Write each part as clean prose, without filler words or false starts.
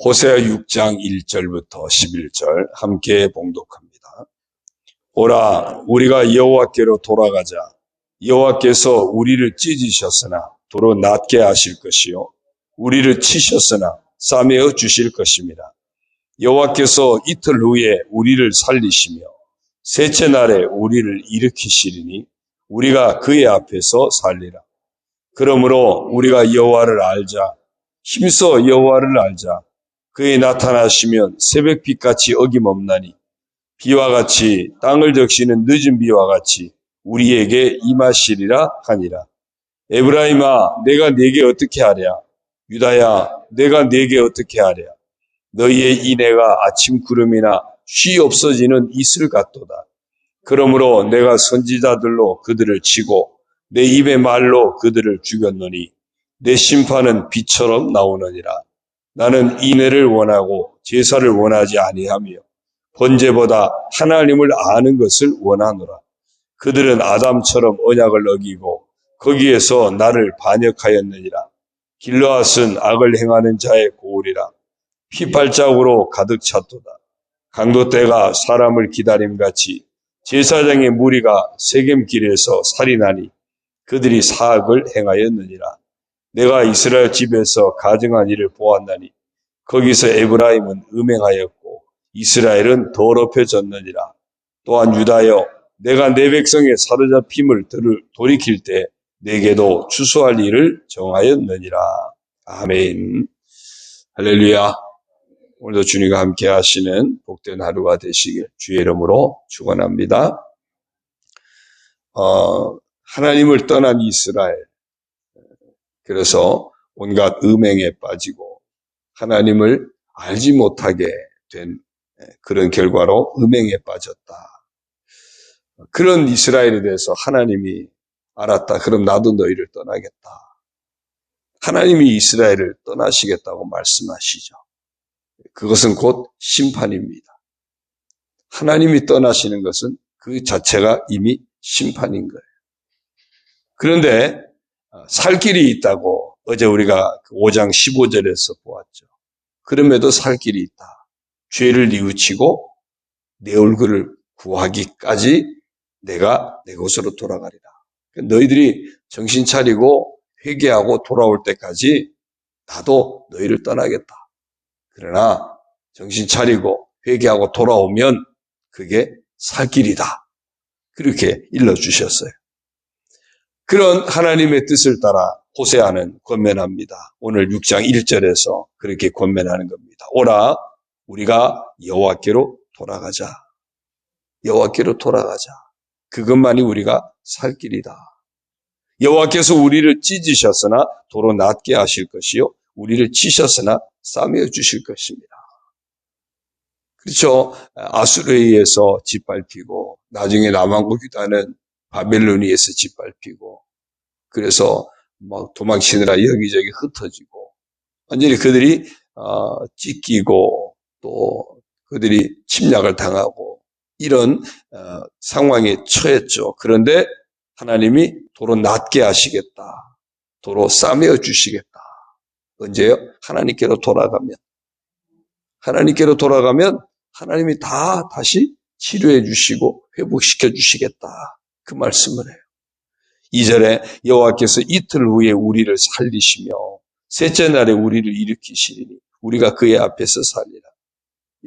호세아 6장 1절부터 11절 함께 봉독합니다. 오라, 우리가 여호와께로 돌아가자. 여호와께서 우리를 찢으셨으나 도로 낫게 하실 것이요, 우리를 치셨으나 싸매어 주실 것입니다. 여호와께서 이틀 후에 우리를 살리시며 셋째 날에 우리를 일으키시리니 우리가 그의 앞에서 살리라. 그러므로 우리가 여호와를 알자. 힘써 여호와를 알자. 그의 나타나시면 새벽빛같이 어김없나니 비와 같이 땅을 적시는 늦은 비와 같이 우리에게 임하시리라 하니라. 에브라임아, 내가 네게 어떻게 하랴? 유다야, 내가 네게 어떻게 하랴? 너희의 인애가 아침 구름이나 쉬 없어지는 이슬 같도다. 그러므로 내가 선지자들로 그들을 치고 내 입의 말로 그들을 죽였노니 내 심판은 비처럼 나오느니라. 나는 인애를 원하고 제사를 원하지 아니하며 번제보다 하나님을 아는 것을 원하노라. 그들은 아담처럼 언약을 어기고 거기에서 나를 반역하였느니라. 길르앗은 악을 행하는 자의 고울이라. 피발자국으로 가득 찼도다. 강도떼가 사람을 기다림같이 제사장의 무리가 세겜길에서 살인하니 그들이 사악을 행하였느니라. 내가 이스라엘 집에서 가증한 일을 보았나니 거기서 에브라임은 음행하였고 이스라엘은 더럽혀졌느니라. 또한 유다여, 내가 내 백성의 사로잡힘을 돌이킬 때 내게도 추수할 일을 정하였느니라. 아멘. 할렐루야. 오늘도 주님과 함께 하시는 복된 하루가 되시길 주의 이름으로 축원합니다. 하나님을 떠난 이스라엘, 그래서 온갖 음행에 빠지고 하나님을 알지 못하게 된 그런 결과로 음행에 빠졌다. 그런 이스라엘에 대해서 하나님이 알았다. 그럼 나도 너희를 떠나겠다. 하나님이 이스라엘을 떠나시겠다고 말씀하시죠. 그것은 곧 심판입니다. 하나님이 떠나시는 것은 그 자체가 이미 심판인 거예요. 그런데 살 길이 있다고 어제 우리가 5장 15절에서 보았죠. 그럼에도 살 길이 있다. 죄를 뉘우치고 내 얼굴을 구하기까지 내가 내 곳으로 돌아가리라. 너희들이 정신 차리고 회개하고 돌아올 때까지 나도 너희를 떠나겠다. 그러나 정신 차리고 회개하고 돌아오면 그게 살 길이다. 그렇게 일러주셨어요. 그런 하나님의 뜻을 따라 호세아는 권면합니다. 오늘 6장 1절에서 그렇게 권면하는 겁니다. 오라, 우리가 여호와께로 돌아가자. 여호와께로 돌아가자. 그것만이 우리가 살 길이다. 여호와께서 우리를 찢으셨으나 도로 낫게 하실 것이요, 우리를 치셨으나 싸매어 주실 것입니다. 그렇죠. 아수르에 의해서 짓밟히고 나중에 남왕국 유다는 바벨론에 의해서 짓밟히고 그래서 막 도망치느라 여기저기 흩어지고 완전히 그들이 찢기고 또 그들이 침략을 당하고 이런 상황에 처했죠. 그런데 하나님이 도로 낫게 하시겠다. 도로 싸매어 주시겠다. 언제요? 하나님께로 돌아가면. 하나님께로 돌아가면 하나님이 다 다시 치료해 주시고 회복시켜 주시겠다. 그 말씀을 해요. 2절에 여호와께서 이틀 후에 우리를 살리시며 셋째 날에 우리를 일으키시리니 우리가 그의 앞에서 살리라.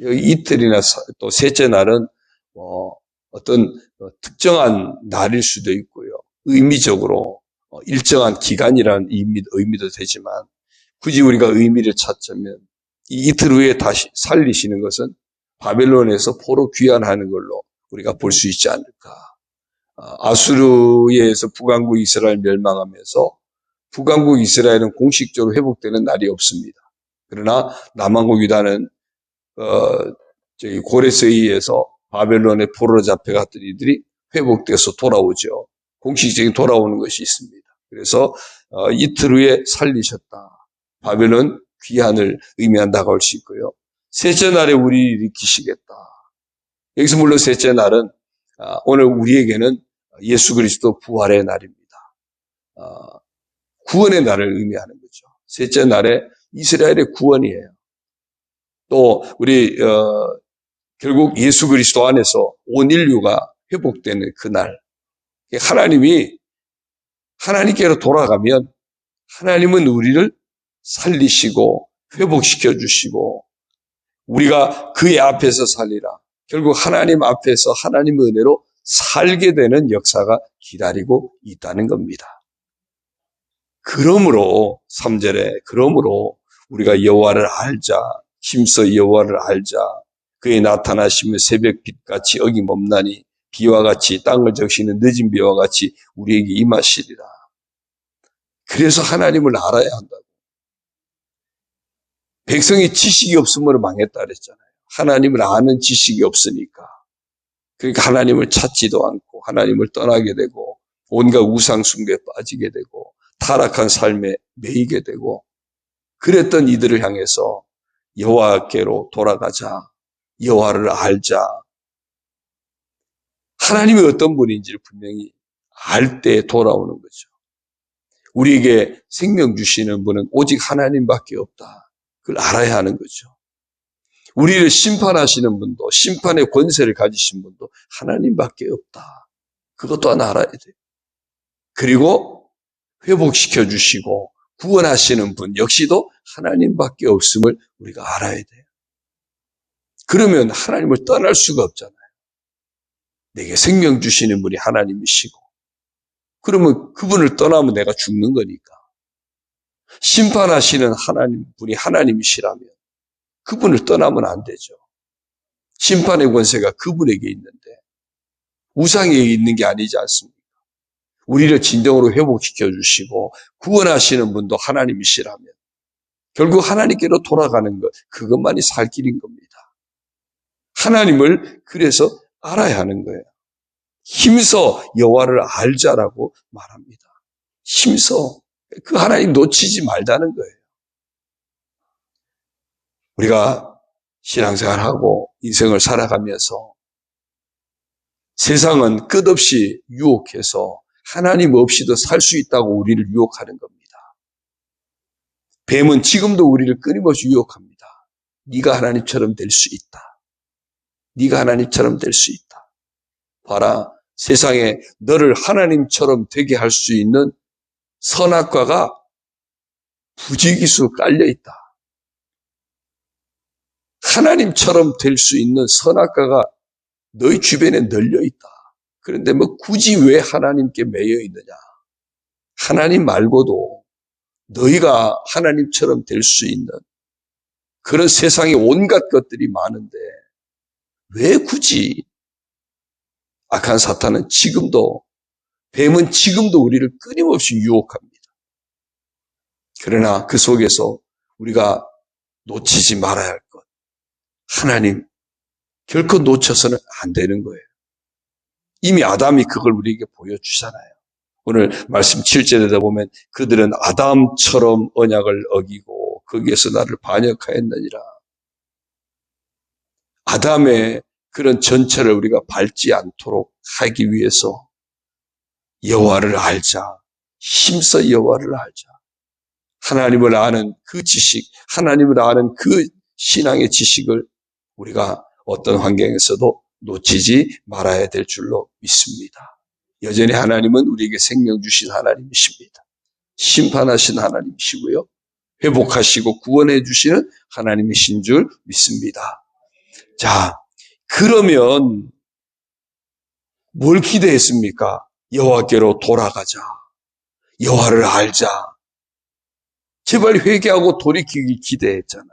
여기 이틀이나 또 셋째 날은 어떤 특정한 날일 수도 있고요. 의미적으로 일정한 기간이라는 의미도 되지만 굳이 우리가 의미를 찾자면 이 이틀 후에 다시 살리시는 것은 바벨론에서 포로 귀환하는 걸로 우리가 볼 수 있지 않을까. 아수르에 의해서 북왕국 이스라엘 멸망하면서 북왕국 이스라엘은 공식적으로 회복되는 날이 없습니다. 그러나 남왕국 유다는 고레스에 의해서 바벨론의 포로로 잡혀갔던 이들이 회복돼서 돌아오죠. 공식적인 돌아오는 것이 있습니다. 그래서 이틀 후에 살리셨다. 바벨론 귀환을 의미한다고 할 수 있고요. 셋째 날에 우리를 일으키시겠다. 여기서 물론 셋째 날은 오늘 우리에게는 예수 그리스도 부활의 날입니다. 구원의 날을 의미하는 거죠. 셋째 날에 이스라엘의 구원이에요. 또 우리 결국 예수 그리스도 안에서 온 인류가 회복되는 그날, 하나님이 하나님께로 돌아가면 하나님은 우리를 살리시고 회복시켜 주시고 우리가 그의 앞에서 살리라. 결국 하나님 앞에서 하나님의 은혜로 살게 되는 역사가 기다리고 있다는 겁니다. 그러므로 3절에 그러므로 우리가 여호와를 알자. 힘써 여호와를 알자. 그의 나타나시면 새벽빛같이 어김없나니 비와 같이 땅을 적시는 늦은 비와 같이 우리에게 임하시리라. 그래서 하나님을 알아야 한다고. 백성이 지식이 없으므로 망했다 그랬잖아요. 하나님을 아는 지식이 없으니까. 그러니까 하나님을 찾지도 않고 하나님을 떠나게 되고 온갖 우상 숭배에 빠지게 되고 타락한 삶에 매이게 되고 그랬던 이들을 향해서 여호와께로 돌아가자. 여호와를 알자. 하나님이 어떤 분인지를 분명히 알 때 돌아오는 거죠. 우리에게 생명 주시는 분은 오직 하나님밖에 없다. 그걸 알아야 하는 거죠. 우리를 심판하시는 분도 심판의 권세를 가지신 분도 하나님밖에 없다. 그것 또한 알아야 돼요. 그리고 회복시켜 주시고 구원하시는 분 역시도 하나님밖에 없음을 우리가 알아야 돼요. 그러면 하나님을 떠날 수가 없잖아요. 내게 생명 주시는 분이 하나님이시고 그러면 그분을 떠나면 내가 죽는 거니까. 심판하시는 분이 하나님이시라면 그분을 떠나면 안 되죠. 심판의 권세가 그분에게 있는데 우상에게 있는 게 아니지 않습니까? 우리를 진정으로 회복시켜 주시고 구원하시는 분도 하나님이시라면 결국 하나님께로 돌아가는 것, 그것만이 살 길인 겁니다. 하나님을 그래서 알아야 하는 거예요. 힘써 여호와를 알자라고 말합니다. 힘써 그 하나님 놓치지 말자는 거예요. 우리가 신앙생활하고 인생을 살아가면서 세상은 끝없이 유혹해서 하나님 없이도 살 수 있다고 우리를 유혹하는 겁니다. 뱀은 지금도 우리를 끊임없이 유혹합니다. 네가 하나님처럼 될 수 있다. 네가 하나님처럼 될 수 있다. 봐라, 세상에 너를 하나님처럼 되게 할 수 있는 선악과가 부지기수 깔려 있다. 하나님처럼 될 수 있는 선악과가 너희 주변에 널려 있다. 그런데 뭐 굳이 왜 하나님께 매여 있느냐? 하나님 말고도 너희가 하나님처럼 될 수 있는 그런 세상에 온갖 것들이 많은데 왜 굳이 악한 사탄은 지금도 뱀은 지금도 우리를 끊임없이 유혹합니다. 그러나 그 속에서 우리가 놓치지 말아야 할 것. 하나님 결코 놓쳐서는 안 되는 거예요. 이미 아담이 그걸 우리에게 보여주잖아요. 오늘 말씀 7절에다 보면 그들은 아담처럼 언약을 어기고 거기에서 나를 반역하였느니라. 아담의 그런 전체를 우리가 밟지 않도록 하기 위해서 여호와를 알자. 힘써 여호와를 알자. 하나님을 아는 그 지식, 하나님을 아는 그 신앙의 지식을 우리가 어떤 환경에서도 놓치지 말아야 될 줄로 믿습니다. 여전히 하나님은 우리에게 생명 주신 하나님이십니다. 심판하신 하나님이시고요. 회복하시고 구원해 주시는 하나님이신 줄 믿습니다. 자, 그러면 뭘 기대했습니까? 여호와께로 돌아가자. 여호와를 알자. 제발 회개하고 돌이키기 기대했잖아요.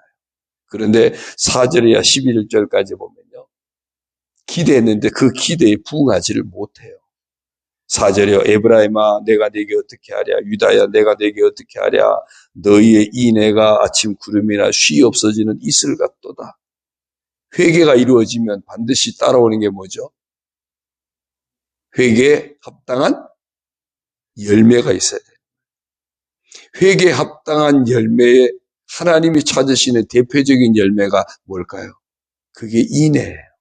그런데 4절이야 11절까지 보면요. 기대했는데 그 기대에 부응하지를 못해요. 4절이요. 에브라임아 내가 네게 어떻게 하랴. 유다야 내가 네게 어떻게 하랴. 너희의 인애가 아침 구름이나 쉬 없어지는 이슬 같도다. 회개가 이루어지면 반드시 따라오는 게 뭐죠? 회개에 합당한 열매가 있어야 돼요. 회개에 합당한 열매에 하나님이 찾으시는 대표적인 열매가 뭘까요? 그게 인애예요.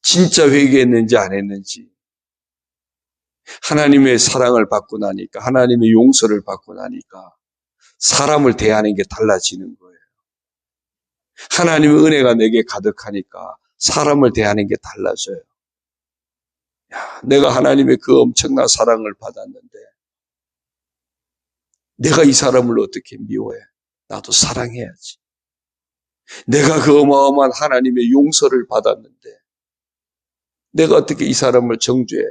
진짜 회개했는지 안 했는지 하나님의 사랑을 받고 나니까 하나님의 용서를 받고 나니까 사람을 대하는 게 달라지는 거예요. 하나님의 은혜가 내게 가득하니까 사람을 대하는 게 달라져요. 야, 내가 하나님의 그 엄청난 사랑을 받았는데 내가 이 사람을 어떻게 미워해? 나도 사랑해야지. 내가 그 어마어마한 하나님의 용서를 받았는데 내가 어떻게 이 사람을 정죄해?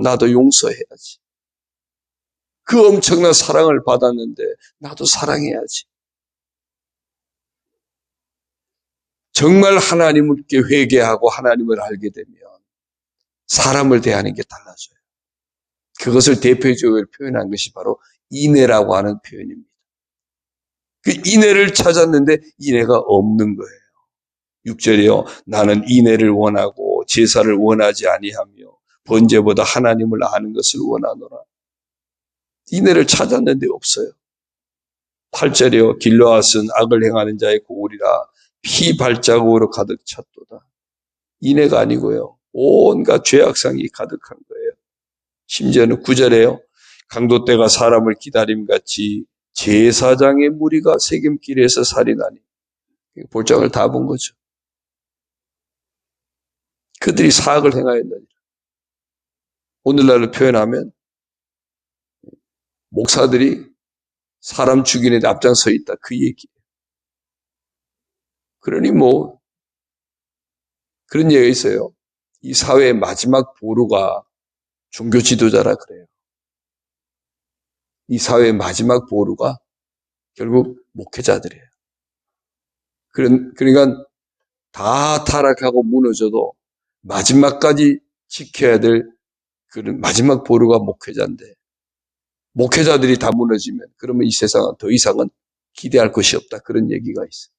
나도 용서해야지. 그 엄청난 사랑을 받았는데 나도 사랑해야지. 정말 하나님께 회개하고 하나님을 알게 되면 사람을 대하는 게 달라져요. 그것을 대표적으로 표현한 것이 바로 인애라고 하는 표현입니다. 그 인애를 찾았는데 인애가 없는 거예요. 6절이요. 나는 인애를 원하고 제사를 원하지 아니하며 번제보다 하나님을 아는 것을 원하노라. 인애를 찾았는데 없어요. 8절이요. 길르앗은 악을 행하는 자의 고울이라 피 발자국으로 가득 찼도다. 인애가 아니고요. 온갖 죄악상이 가득한 거예요. 심지어는 9절에요. 강도떼가 사람을 기다림같이 제사장의 무리가 세겜길에서 살인하니 볼장을 다 본 거죠. 그들이 사악을 행하였느니라. 오늘날로 표현하면 목사들이 사람 죽이는 데 앞장서 있다. 그 얘기예요. 그러니 그런 얘기가 있어요. 이 사회의 마지막 보루가 종교 지도자라 그래요. 이 사회의 마지막 보루가 결국 목회자들이에요. 그러니까 다 타락하고 무너져도 마지막까지 지켜야 될 그런 마지막 보루가 목회자인데 목회자들이 다 무너지면 그러면 이 세상은 더 이상은 기대할 것이 없다. 그런 얘기가 있어요.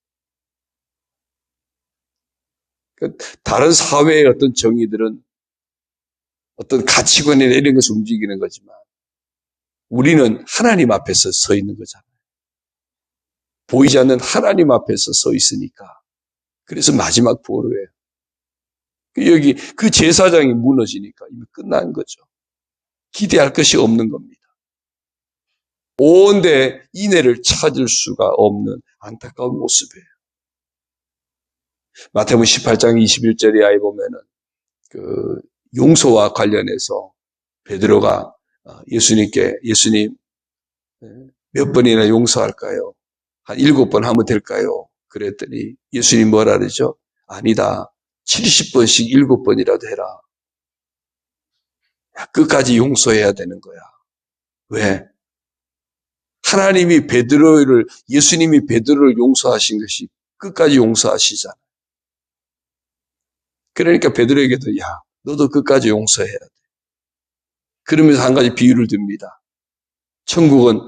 그러니까 다른 사회의 어떤 정의들은 어떤 가치관이나 이런 것을 움직이는 거지만 우리는 하나님 앞에서 서 있는 거잖아요. 보이지 않는 하나님 앞에서 서 있으니까. 그래서 마지막 보루예요. 여기 그 제사장이 무너지니까 이미 끝난 거죠. 기대할 것이 없는 겁니다. 온데 인애를 찾을 수가 없는 안타까운 모습이에요. 마태복음 18장 21절에 아이 보면은 그 용서와 관련해서 베드로가 예수님 몇 번이나 용서할까요? 한 7번 하면 될까요? 그랬더니 예수님 뭐라 그러죠? 아니다. 70번씩 7번이라도 해라. 끝까지 용서해야 되는 거야. 왜? 예수님이 베드로를 용서하신 것이 끝까지 용서하시잖아. 그러니까 베드로에게도 야, 너도 끝까지 용서해야 돼. 그러면서 한 가지 비유를 듭니다. 천국은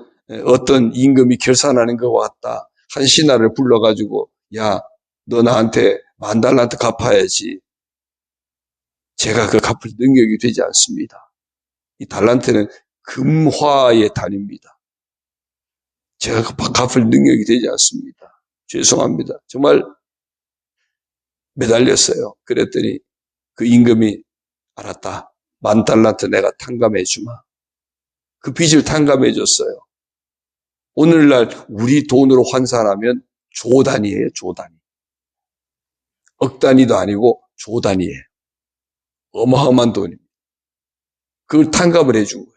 어떤 임금이 결산하는 것과 같다. 한 신하를 불러가지고 야, 너 나한테 10,000달란트 갚아야지. 제가 그 갚을 능력이 되지 않습니다. 이 달란트는 금화의 단위입니다. 제가 갚을 능력이 되지 않습니다. 죄송합니다. 정말 매달렸어요. 그랬더니 그 임금이 알았다. 10,000달란트 내가 탕감해 주마. 그 빚을 탕감해 줬어요. 오늘날 우리 돈으로 환산하면 조 단위예요. 조 단위. 억 단위도 아니고 조 단위예요. 어마어마한 돈입니다. 그걸 탕감을 해준 거예요.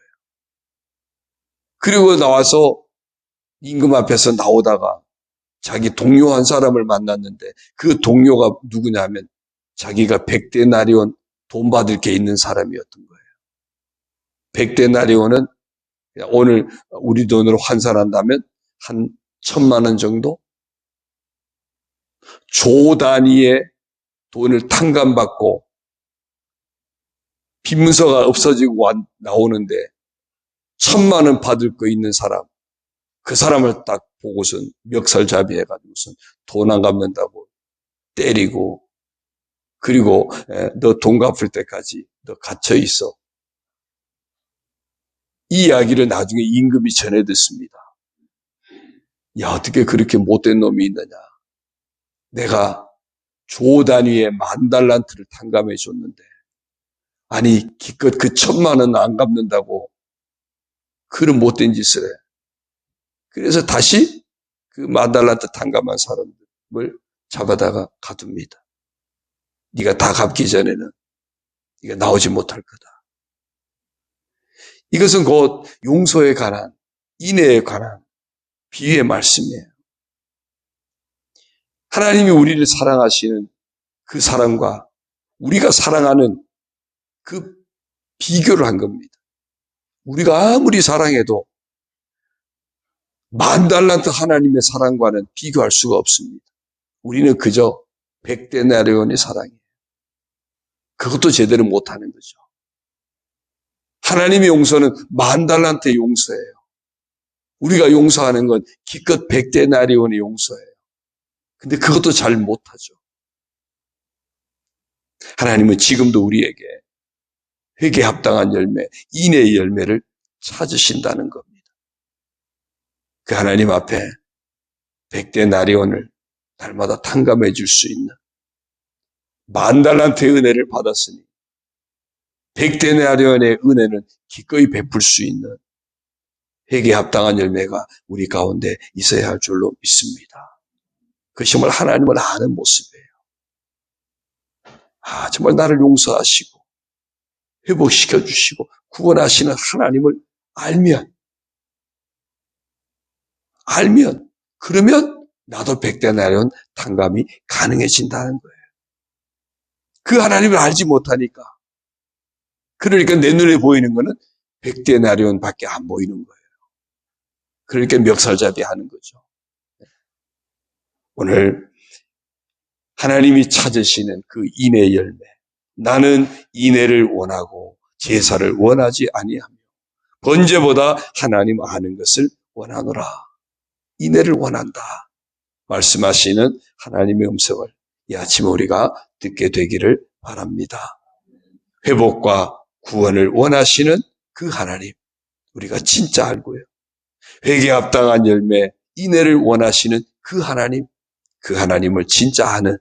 그리고 나와서 임금 앞에서 나오다가 자기 동료 한 사람을 만났는데 그 동료가 누구냐면 자기가 100데나리온 돈 받을 게 있는 사람이었던 거예요. 100데나리온은 오늘 우리 돈으로 환산한다면 한 1,000만 원 정도? 조 단위의 돈을 탕감받고 빈문서가 없어지고 나오는데 1,000만 원 받을 거 있는 사람, 그 사람을 딱 보고선 멱살잡이 해가지고선 돈 안 갚는다고 때리고, 그리고 너 돈 갚을 때까지 너 갇혀 있어. 이 이야기를 나중에 임금이 전해 듣습니다. 야, 어떻게 그렇게 못된 놈이 있느냐. 내가 조 단위의 10,000달란트를 탕감해 줬는데 아니 기껏 그 1,000만 원 안 갚는다고 그런 못된 짓을 해. 그래서 다시 그 10,000달란트 탕감한 사람을 잡아다가 가둡니다. 네가 다 갚기 전에는 네가 나오지 못할 거다. 이것은 곧 용서에 관한, 인애에 관한 비유의 말씀이에요. 하나님이 우리를 사랑하시는 그 사랑과 우리가 사랑하는 그 비교를 한 겁니다. 우리가 아무리 사랑해도 10,000달란트 하나님의 사랑과는 비교할 수가 없습니다. 우리는 그저 100데나리온의 사랑이에요. 그것도 제대로 못하는 거죠. 하나님의 용서는 10,000달란트의 용서예요. 우리가 용서하는 건 기껏 100데나리온의 용서예요. 근데 그것도 잘 못하죠. 하나님은 지금도 우리에게 회개에 합당한 열매, 인애의 열매를 찾으신다는 겁니다. 그 하나님 앞에 100데나리온을 날마다 탕감해 줄 수 있는 10,000달란트의 은혜를 받았으니 100데나리온의 은혜는 기꺼이 베풀 수 있는 회개에 합당한 열매가 우리 가운데 있어야 할 줄로 믿습니다. 그것이 정말 하나님을 아는 모습이에요. 정말 나를 용서하시고 회복시켜 주시고 구원하시는 하나님을 알면 그러면 나도 100데나리온 탕감이 가능해진다는 거예요. 그 하나님을 알지 못하니까, 그러니까 내 눈에 보이는 거는 100데나리온 밖에 안 보이는 거예요. 그러니까 멱살잡이 하는 거죠. 오늘 하나님이 찾으시는 그 인애의 열매, 나는 인애를 원하고 제사를 원하지 아니하며 번제보다 하나님 아는 것을 원하노라. 인애를 원한다 말씀하시는 하나님의 음성을 이 아침에 우리가 듣게 되기를 바랍니다. 회복과 구원을 원하시는 그 하나님, 우리가 진짜 알고요. 회개에 합당한 열매, 인애를 원하시는 그 하나님, 그 하나님을 진짜 아는,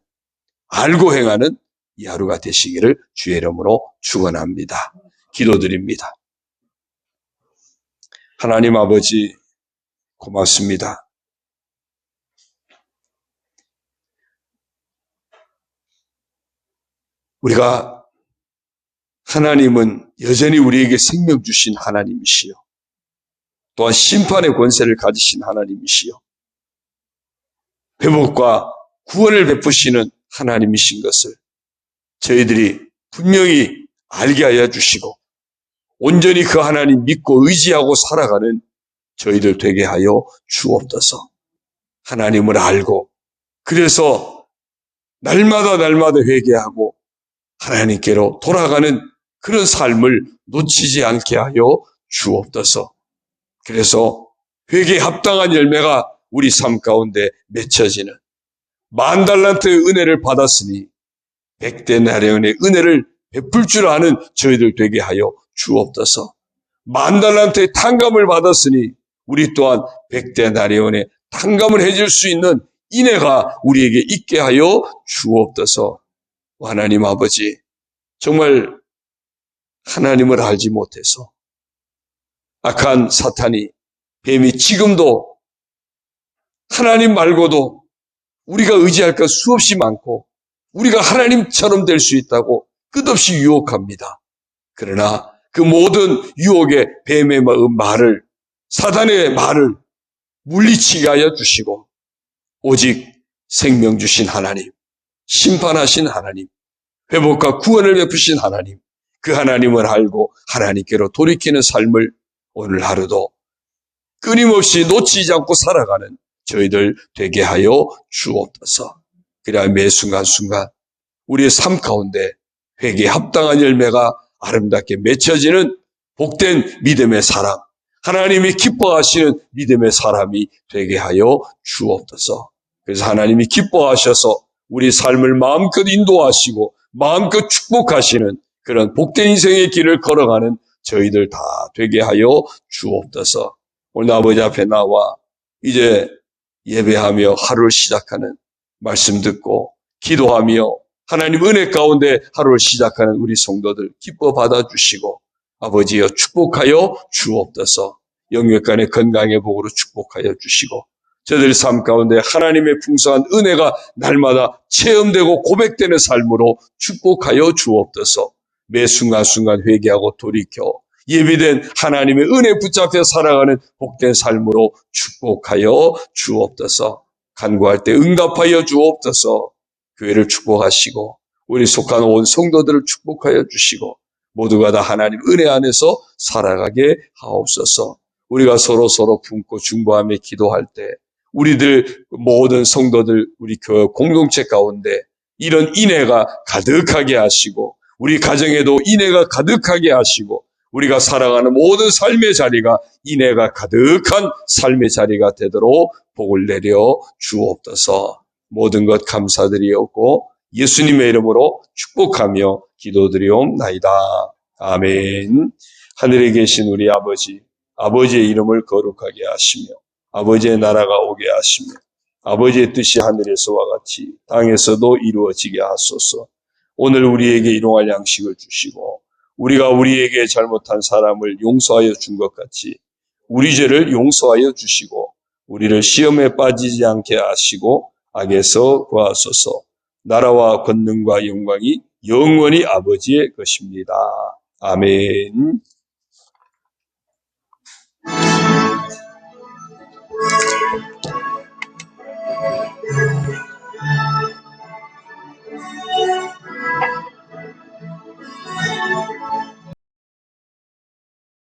알고 행하는 이 하루가 되시기를 주의 이름으로 축원합니다. 기도드립니다. 하나님 아버지 고맙습니다. 우리가 하나님은 여전히 우리에게 생명 주신 하나님이시요, 또한 심판의 권세를 가지신 하나님이시요, 회복과 구원을 베푸시는 하나님이신 것을 저희들이 분명히 알게 하여 주시고 온전히 그 하나님 믿고 의지하고 살아가는 저희들 되게 하여 주옵소서. 하나님을 알고 그래서 날마다 회개하고 하나님께로 돌아가는 그런 삶을 놓치지 않게 하여 주옵소서. 그래서 회개에 합당한 열매가 우리 삶 가운데 맺혀지는 10,000달란트의 은혜를 받았으니 100데나리온의 은혜를 베풀 줄 아는 저희들 되게 하여 주옵소서. 10,000달란트의 탕감을 받았으니 우리 또한 100데나리온의 탕감을 해줄 수 있는 인애가 우리에게 있게 하여 주옵소서. 하나님 아버지, 정말 하나님을 알지 못해서 악한 사탄이, 뱀이 지금도 하나님 말고도 우리가 의지할 것 수없이 많고 우리가 하나님처럼 될 수 있다고 끝없이 유혹합니다. 그러나 그 모든 유혹의 뱀의 말을, 사단의 말을 물리치게 하여 주시고 오직 생명 주신 하나님, 심판하신 하나님, 회복과 구원을 베푸신 하나님, 그 하나님을 알고 하나님께로 돌이키는 삶을 오늘 하루도 끊임없이 놓치지 않고 살아가는 저희들 되게 하여 주옵소서. 그래야 매 순간순간 우리의 삶 가운데 회개에 합당한 열매가 아름답게 맺혀지는 복된 믿음의 사람, 하나님이 기뻐하시는 믿음의 사람이 되게 하여 주옵소서. 그래서 하나님이 기뻐하셔서 우리 삶을 마음껏 인도하시고 마음껏 축복하시는 그런 복된 인생의 길을 걸어가는 저희들 다 되게 하여 주옵소서. 오늘 아버지 앞에 나와 이제 예배하며 하루를 시작하는 말씀 듣고 기도하며 하나님 은혜 가운데 하루를 시작하는 우리 성도들 기뻐 받아주시고 아버지여 축복하여 주옵소서. 영육간의 건강의 복으로 축복하여 주시고 저들 삶 가운데 하나님의 풍성한 은혜가 날마다 체험되고 고백되는 삶으로 축복하여 주옵소서. 매 순간순간 회개하고 돌이켜 예비된 하나님의 은혜 붙잡혀 살아가는 복된 삶으로 축복하여 주옵소서. 간구할 때 응답하여 주옵소서. 교회를 축복하시고 우리 속한 온 성도들을 축복하여 주시고 모두가 다 하나님 은혜 안에서 살아가게 하옵소서. 우리가 서로 품고 중보하며 기도할 때 우리들 모든 성도들 우리 교회 공동체 가운데 이런 인애가 가득하게 하시고 우리 가정에도 인애가 가득하게 하시고 우리가 살아가는 모든 삶의 자리가 인애가 가득한 삶의 자리가 되도록 복을 내려 주옵소서. 모든 것 감사드리옵고 예수님의 이름으로 축복하며 기도드리옵나이다. 아멘. 하늘에 계신 우리 아버지, 아버지의 이름을 거룩하게 하시며 아버지의 나라가 오게 하시며 아버지의 뜻이 하늘에서와 같이 땅에서도 이루어지게 하소서. 오늘 우리에게 일용할 양식을 주시고 우리가 우리에게 잘못한 사람을 용서하여 준 것 같이 우리 죄를 용서하여 주시고 우리를 시험에 빠지지 않게 하시고 악에서 구하소서. 나라와 권능과 영광이 영원히 아버지의 것입니다. 아멘.